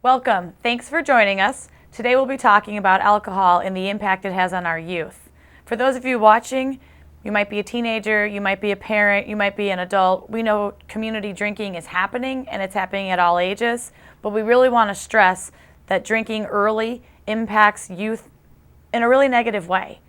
Welcome. Thanks for joining us. Today we'll be talking about alcohol and the impact it has on our youth. For those of you watching, you might be a teenager, you might be a parent, you might be an adult. We know community drinking is happening and it's happening at all ages, but we really want to stress that drinking early impacts youth in a really negative way.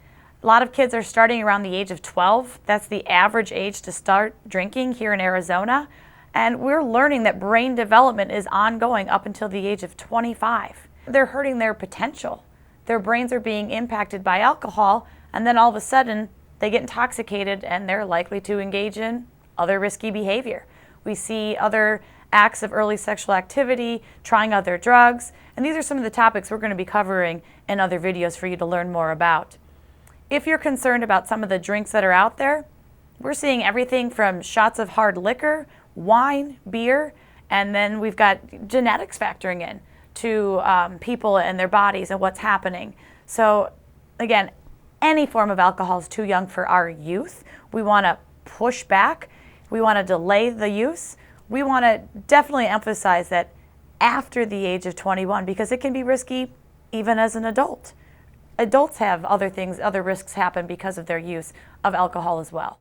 A lot of kids are starting around the age of 12. That's the average age to start drinking here in Arizona. And we're learning that brain development is ongoing up until the age of 25. They're hurting their potential. Their brains are being impacted by alcohol, and then all of a sudden they get intoxicated and they're likely to engage in other risky behavior. We see other acts of early sexual activity, trying other drugs, and these are some of the topics we're going to be covering in other videos for you to learn more about. If you're concerned about some of the drinks that are out there, we're seeing everything from shots of hard liquor, wine, beer, and then we've got genetics factoring in to people and their bodies and what's happening. So again, any form of alcohol is too young for our youth. We want to push back. We want to delay the use. We want to definitely emphasize that after the age of 21 because it can be risky even as an adult. Adults have other things, other risks happen because of their use of alcohol as well.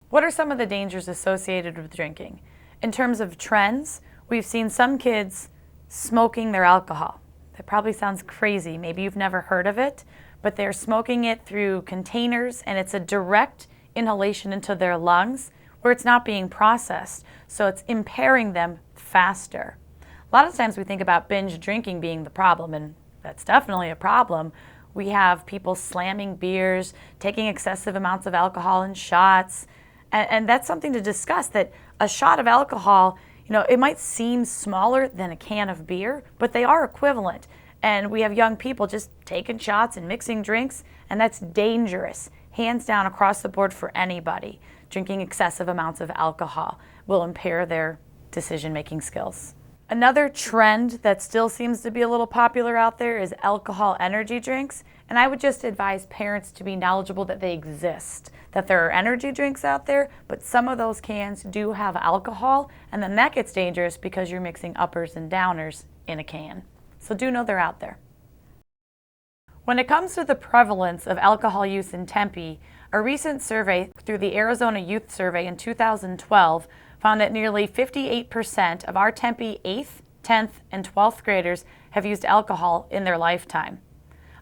What are some of the dangers associated with drinking? In terms of trends, we've seen some kids smoking their alcohol. That probably sounds crazy. Maybe you've never heard of it, but they're smoking it through containers and it's a direct inhalation into their lungs where it's not being processed. So it's impairing them faster. A lot of times we think about binge drinking being the problem, and that's definitely a problem. We have people slamming beers, taking excessive amounts of alcohol in shots. And that's something to discuss, that a shot of alcohol, it might seem smaller than a can of beer, but they are equivalent. And we have young people just taking shots and mixing drinks, and that's dangerous, hands down across the board for anybody. Drinking excessive amounts of alcohol will impair their decision-making skills. Another trend that still seems to be a little popular out there is alcohol energy drinks. And I would just advise parents to be knowledgeable that they exist, that there are energy drinks out there, but some of those cans do have alcohol, and then that gets dangerous because you're mixing uppers and downers in a can. So do know they're out there. When it comes to the prevalence of alcohol use in Tempe, a recent survey through the Arizona Youth Survey in 2012 found that nearly 58% of our Tempe 8th, 10th, and 12th graders have used alcohol in their lifetime.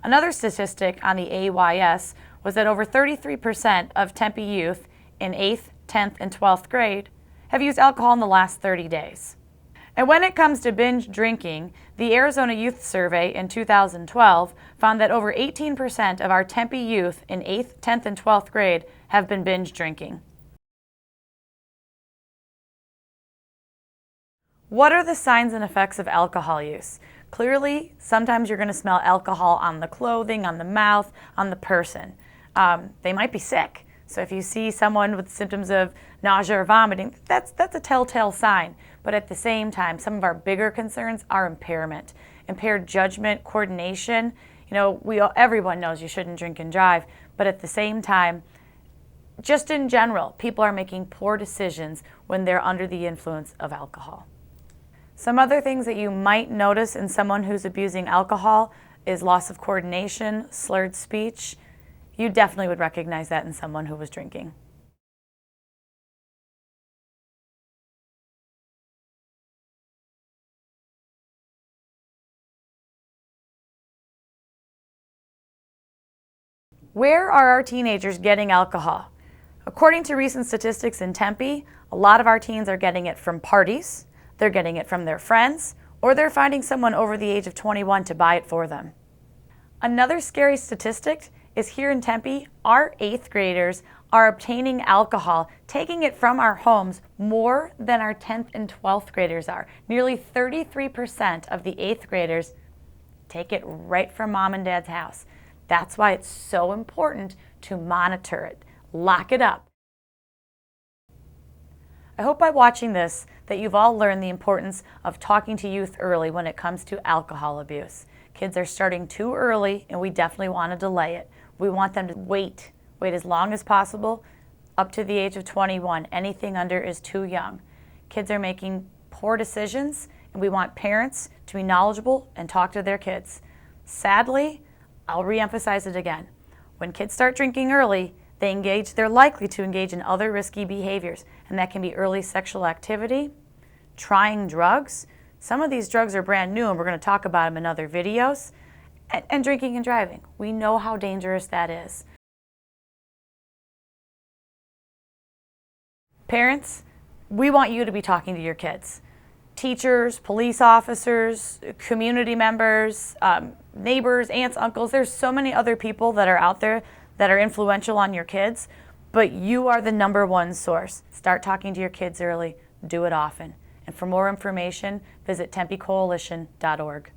Another statistic on the AYS was that over 33% of Tempe youth in 8th, 10th, and 12th grade have used alcohol in the last 30 days. And when it comes to binge drinking, the Arizona Youth Survey in 2012 found that over 18% of our Tempe youth in 8th, 10th, and 12th grade have been binge drinking. What are the signs and effects of alcohol use? Clearly, sometimes you're going to smell alcohol on the clothing, on the mouth, on the person. They might be sick. So if you see someone with symptoms of nausea or vomiting, that's a telltale sign. But at the same time, some of our bigger concerns are impairment, impaired judgment, coordination. Everyone knows you shouldn't drink and drive, but at the same time, just in general, people are making poor decisions when they're under the influence of alcohol. Some other things that you might notice in someone who's abusing alcohol is loss of coordination, slurred speech. You definitely would recognize that in someone who was drinking. Where are our teenagers getting alcohol? According to recent statistics in Tempe, a lot of our teens are getting it from parties, they're getting it from their friends, or they're finding someone over the age of 21 to buy it for them. Another scary statistic is here in Tempe, our 8th graders are obtaining alcohol, taking it from our homes more than our 10th and 12th graders are. Nearly 33% of the 8th graders take it right from mom and dad's house. That's why it's so important to monitor it, lock it up. I hope by watching this that you've all learned the importance of talking to youth early when it comes to alcohol abuse. Kids are starting too early and we definitely want to delay it. We want them to wait as long as possible up to the age of 21. Anything under is too young. Kids are making poor decisions, and we want parents to be knowledgeable and talk to their kids. Sadly, I'll reemphasize it again. When kids start drinking early, they're likely to engage in other risky behaviors, and that can be early sexual activity, trying drugs. Some of these drugs are brand new, and we're going to talk about them in other videos, and drinking and driving. We know how dangerous that is. Parents, we want you to be talking to your kids. Teachers, police officers, community members, neighbors, aunts, uncles. There's so many other people that are out there that are influential on your kids, but you are the #1 source. Start talking to your kids early. Do it often. And for more information, visit tempecoalition.org.